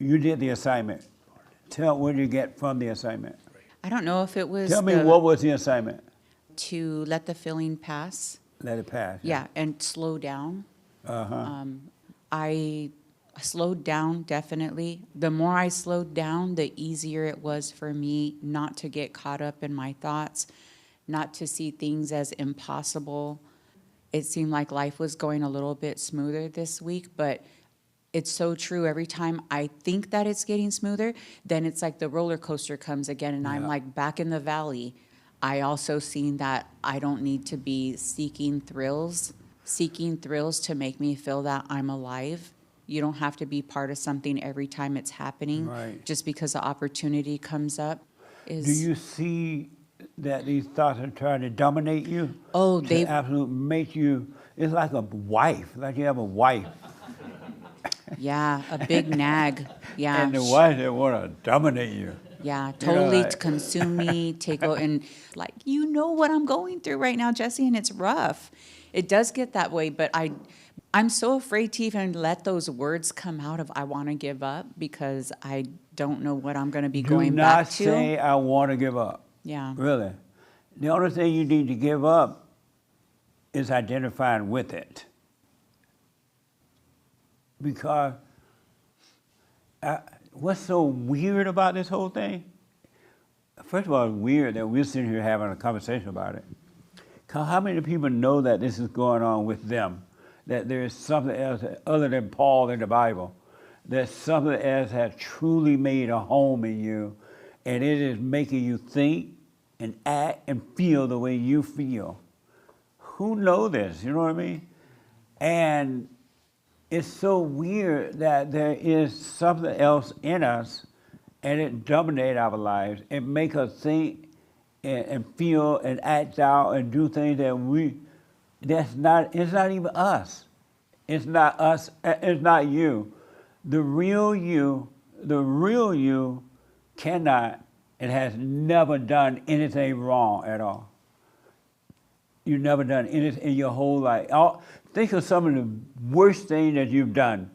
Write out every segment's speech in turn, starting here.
You did the assignment. Tell what you get from the assignment. I don't know if it was Tell me what was the assignment. to let the feeling pass. Let it pass. Yeah, and slow down. Uh-huh. I slowed down, definitely. The more I slowed down, the easier it was for me not to get caught up in my thoughts, not to see things as impossible. It seemed like life was going a little bit smoother this week, but it's so true. Every time I think that it's getting smoother, then it's like the roller coaster comes again, and I'm Yeah. like back in the valley. I also seen that I don't need to be seeking thrills to make me feel that I'm alive. You don't have to be part of something every time it's happening. Right. Just because the opportunity comes up. Do you see that these thoughts are trying to dominate you? Oh, to they absolutely make you, it's like a wife, like you have a wife. yeah, a big nag. Yeah. And the wife, they want to dominate you. Yeah, totally like- consume me, take over, and like, you know what I'm going through right now, Jesse, and it's rough. It does get that way, but I'm so afraid to even let those words come out of I want to give up because I don't know what I'm going to be going back to. Do not say, I want to give up. Yeah. Really. The only thing you need to give up is identifying with it. Because what's so weird about this whole thing? First of all, it's weird that we're sitting here having a conversation about it. 'Cause how many people know that this is going on with them? That there is something else other than Paul in the Bible. That something else has truly made a home in you, and it is making you think and act and feel the way you feel. Who know this? You know what I mean? And it's so weird that there is something else in us, and it dominates our lives. It makes us think and feel and act out and do things that it's not even us. It's not us, it's not you. The real you cannot and has never done anything wrong at all. You've never done anything in your whole life. Think of some of the worst things that you've done.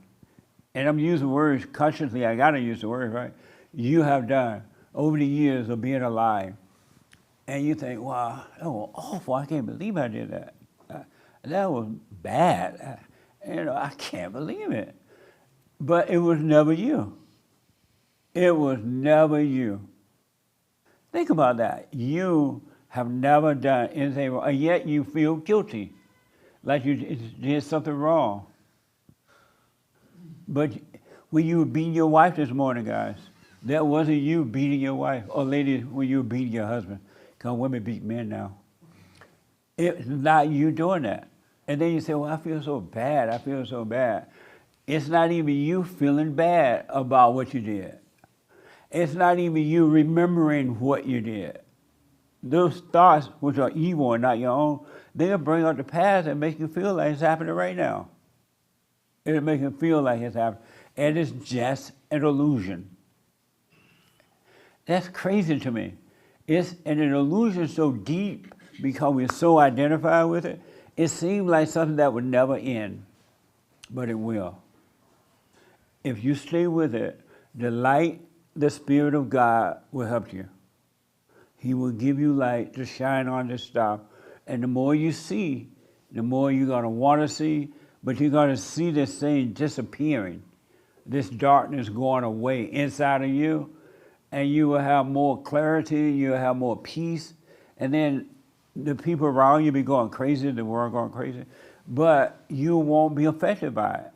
And I'm using words consciously, I gotta use the words, right? You have done over the years of being alive. And you think, wow, that was awful, I can't believe I did that. That was bad. I can't believe it. But it was never you. It was never you. Think about that. You have never done anything wrong, and yet you feel guilty, like you did something wrong. But when you were beating your wife this morning, guys, that wasn't you beating your wife, or ladies, when you were beating your husband, because women beat men now. It's not you doing that. And then you say, well, I feel so bad, I feel so bad. It's not even you feeling bad about what you did. It's not even you remembering what you did. Those thoughts, which are evil and not your own, they'll bring up the past and make you feel like it's happening right now. It'll make you feel like it's happening. And it's just an illusion. That's crazy to me. It's an illusion so deep because we're so identified with it. It seems like something that would never end, but it will. If you stay with it, the light, the Spirit of God will help you. He will give you light to shine on this stuff. And the more you see, the more you're going to want to see, but you're going to see this thing disappearing, this darkness going away inside of you, and you will have more clarity, you will have more peace, and then the people around you be going crazy, the world going crazy, but you won't be affected by it.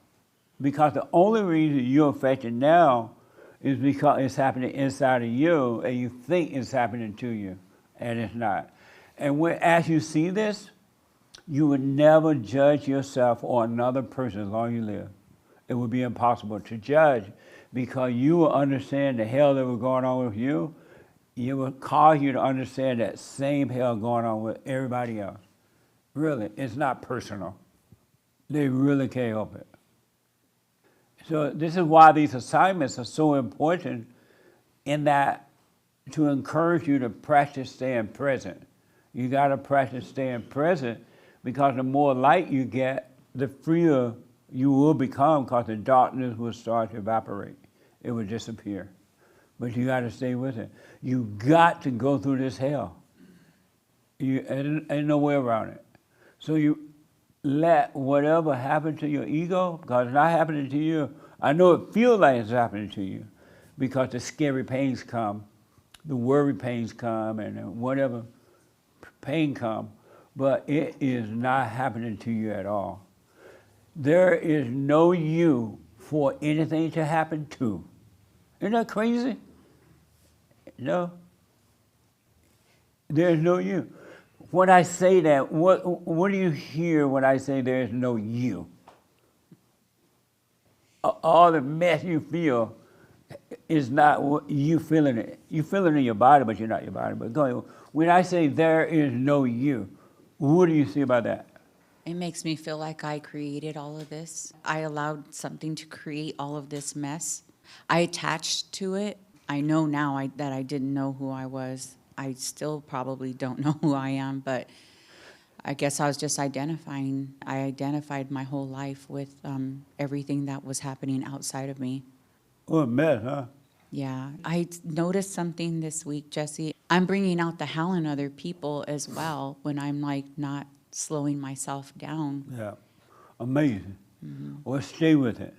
Because the only reason you're affected now is because it's happening inside of you and you think it's happening to you, and it's not. And as you see this, you would never judge yourself or another person as long as you live. It would be impossible to judge because you will understand the hell that was going on with you. It will cause you to understand that same hell going on with everybody else. Really, it's not personal. They really can't help it. So this is why these assignments are so important, in that to encourage you to practice staying present. You got to practice staying present, because the more light you get, the freer you will become, because the darkness will start to evaporate. it would disappear. But you got to stay with it. You got to go through this hell. Ain't no way around it. So you let whatever happen to your ego, because it's not happening to you. I know it feels like it's happening to you, because the scary pains come, the worry pains come, and whatever pain come, but it is not happening to you at all. There is no you for anything to happen to. Isn't that crazy? No. There's no you. When I say that, what do you hear when I say there's no you? All the mess you feel is not what you feeling it. You feel it in your body, but you're not your body. But go ahead. When I say there is no you, what do you see about that? It makes me feel like I created all of this. I allowed something to create all of this mess. I attached to it. I know now that I didn't know who I was. I still probably don't know who I am, but I guess I was just identifying. I identified my whole life with everything that was happening outside of me. What a mess, huh? Yeah, I noticed something this week, Jesse. I'm bringing out the hell in other people as well when I'm like not slowing myself down. Yeah, amazing. Well, stay with it.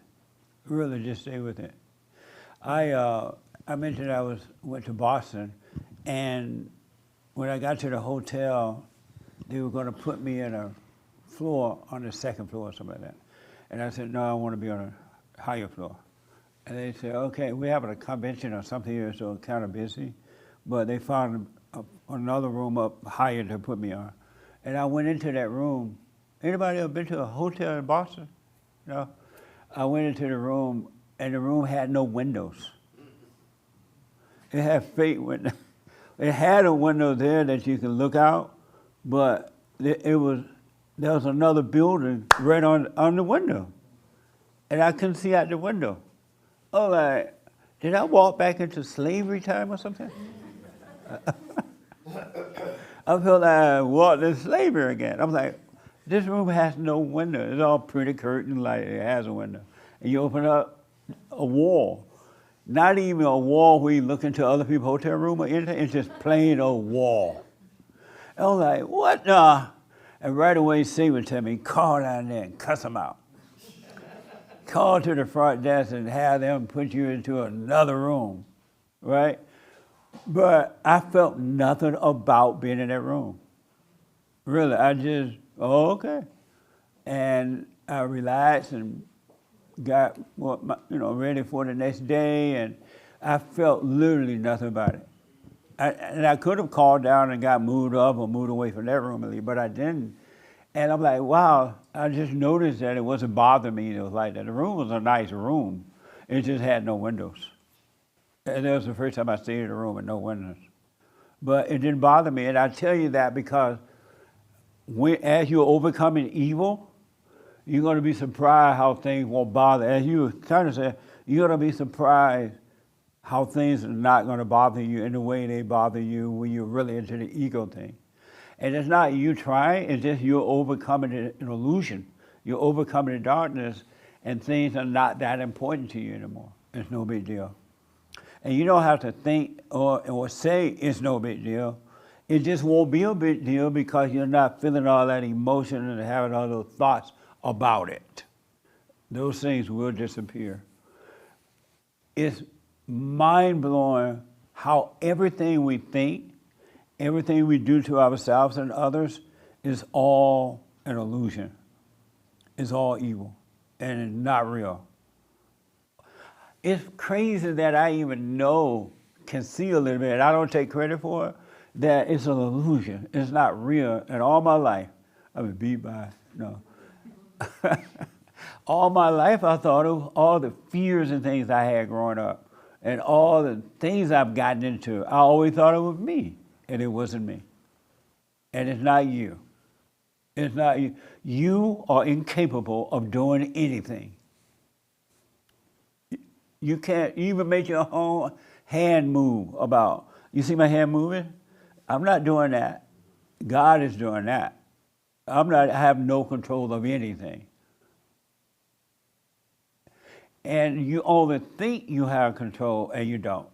Really, just stay with it. I mentioned I went to Boston, and when I got to the hotel, they were going to put me in a floor on the second floor or something like that. And I said, no, I want to be on a higher floor. And they said, okay, we're having a convention or something here, so it's kind of busy. But they found another room up higher to put me on. And I went into that room. Anybody ever been to a hotel in Boston? No? I went into the room, and the room had no windows. It had fake windows. It had a window there that you could look out, but there was another building right on the window. And I couldn't see out the window. I was like, did I walk back into slavery time or something? I felt like I walked in slavery again. I was like, this room has no window. It's all pretty curtain like it has a window. And you open up a wall. Not even a wall where you look into other people's hotel room or anything. It's just plain old wall. I was like, what the? And right away, Steve would tell me, call down there and cuss them out. Call to the front desk and have them put you into another room, right? But I felt nothing about being in that room. Really, I just, okay. And I relaxed and got ready for the next day, and I felt literally nothing about it. And I could have called down and got moved up or moved away from that room, but I didn't. And I'm like, wow, I just noticed that it wasn't bothering me. It was like that. The room was a nice room. It just had no windows. And that was the first time I stayed in a room with no windows. But it didn't bother me. And I tell you that because as you're overcoming evil, you're going to be surprised how things won't bother. As you kind of said, you're going to be surprised how things are not going to bother you in the way they bother you when you're really into the ego thing. And it's not you trying, it's just you're overcoming an illusion. You're overcoming the darkness, and things are not that important to you anymore. It's no big deal. And you don't have to think or say it's no big deal. It just won't be a big deal because you're not feeling all that emotion and having all those thoughts about it. Those things will disappear. It's mind-blowing how everything we think, everything we do to ourselves and others is all an illusion. It's all evil, and it's not real. It's crazy that I even can see a little bit, and I don't take credit for it, that it's an illusion. It's not real. And all my life, I've been beat by, no. All my life I thought of all the fears and things I had growing up, and all the things I've gotten into, I always thought it was me. And it wasn't me. And it's not you. It's not you. You are incapable of doing anything. You can't even make your own hand move about. You see my hand moving? I'm not doing that. God is doing that. I have no control of anything. And you only think you have control and you don't.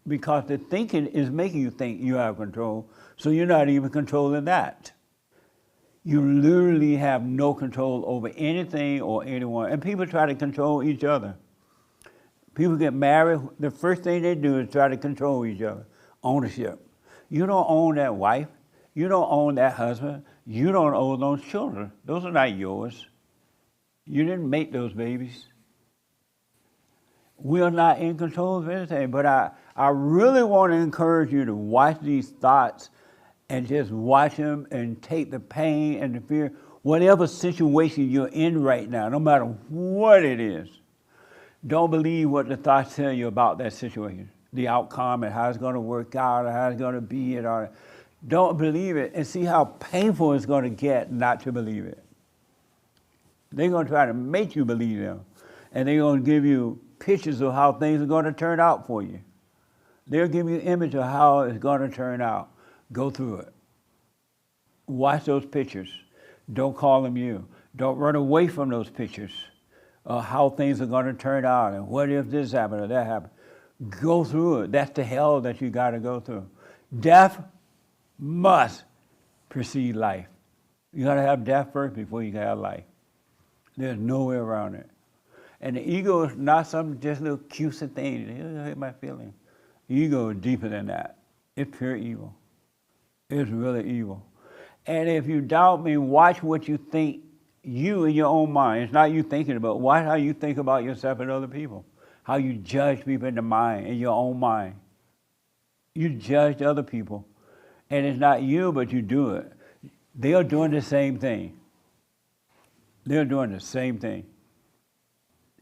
Because the thinking is making you think you have control, so you're not even controlling that. You literally have no control over anything or anyone. And people try to control each other. People get married, the first thing they do is try to control each other. Ownership. You don't own that wife. You don't own that husband. You don't own those children. Those are not yours. You didn't make those babies. We are not in control of anything, but I really want to encourage you to watch these thoughts and just watch them and take the pain and the fear, whatever situation you're in right now, no matter what it is. Don't believe what the thoughts tell you about that situation, the outcome and how it's going to work out or how it's going to be. And all that. Don't believe it and see how painful it's going to get not to believe it. They're going to try to make you believe them, and they're going to give you pictures of how things are going to turn out for you. They'll give you an image of how it's going to turn out. Go through it. Watch those pictures. Don't call them you. Don't run away from those pictures of how things are going to turn out and what if this happened or that happened. Go through it. That's the hell that you got to go through. Death must precede life. You got to have death first before you can have life. There's no way around it. And the ego is not some just little cutesy thing. It'll hurt my feelings. Ego is deeper than that. It's pure evil. It's really evil. And if you doubt me, watch what you think you in your own mind. It's not you thinking about. Watch how you think about yourself and other people. How you judge people in the mind, in your own mind. You judge other people. And it's not you, but you do it. They are doing the same thing. They're doing the same thing.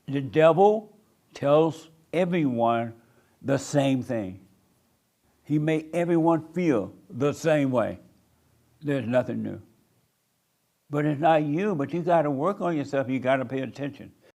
The devil tells everyone the same thing. He made everyone feel the same way. There's nothing new. But it's not you, but you got to work on yourself. You got to pay attention.